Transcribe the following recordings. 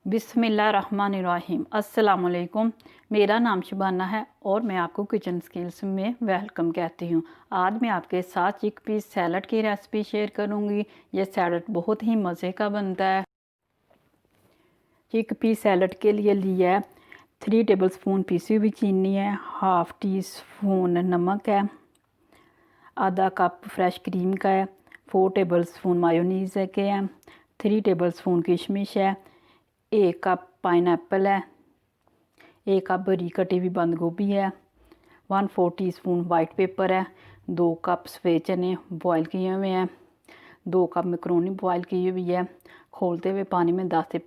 बिस्मिल्लाहिर्रहमानिर्रहीम। अस्सलाम वालेकुम। मेरा नाम शबाना है और मैं आपको किचन स्किल्स में वेलकम कहती हूँ। आज मैं आपके साथ चिक पीस सैलड की रेसिपी शेयर करूँगी। ये सैलड बहुत ही मज़े का बनता है। चिक पीस सैलड के लिए लिया है 3 टेबलस्पून पिसी हुई चीनी है, हाफ़ टी स्पून नमक है, आधा कप फ्रेश क्रीम का है, 4 टेबलस्पून मायोनीज़ के हैं, 3 टेबलस्पून किशमिश है, 1 कप पाइनएप्पल है, 1 कप बारीक कटी हुई बंद गोभी है, 1/4 टीस्पून वाइट पेपर है, 2 कप सफ़ेद चने बॉयल किए हुए हैं, 2 कप मैक्रोनी बॉयल की हुई है। खोलते हुए पानी में 10 से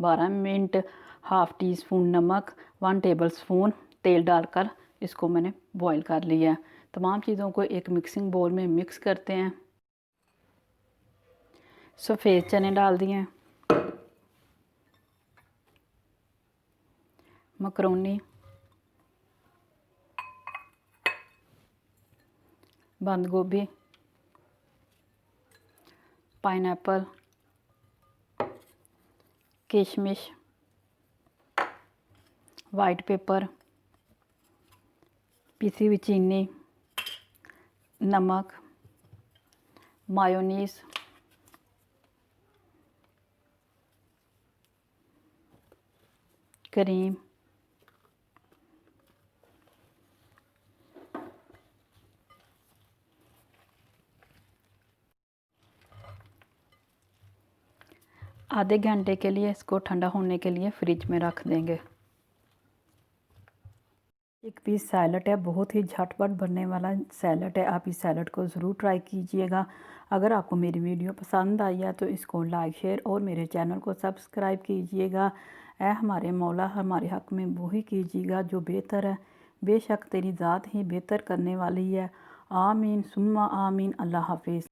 12 मिनट, हाफ़ टी स्पून नमक, 1 टेबलस्पून तेल डालकर इसको मैंने बॉयल कर लिया है। तमाम चीज़ों को एक मिक्सिंग बोल में मिक्स करते हैं। सफ़ेद चने डाल दिए हैं, मैक्रोनी, बंद गोभी, पाइनएप्पल, किशमिश, वाइट पेपर, पिसी हुई चीनी, नमक, मायोनीज़, क्रीम, आधे घंटे के लिए इसको ठंडा होने के लिए फ्रिज में रख देंगे। चिक पीस सैलड है, बहुत ही झटपट बनने वाला सैलड है। आप इस सैलड को ज़रूर ट्राई कीजिएगा। अगर आपको मेरी वीडियो पसंद आई है तो इसको लाइक शेयर और मेरे चैनल को सब्सक्राइब कीजिएगा। ऐ हमारे मौला, हमारे हक़ में वही कीजिएगा जो बेहतर है। बेशक तेरी ज़ात ही बेहतर करने वाली है। आमीन सुम्मा आमीन। अल्लाह हाफिज़।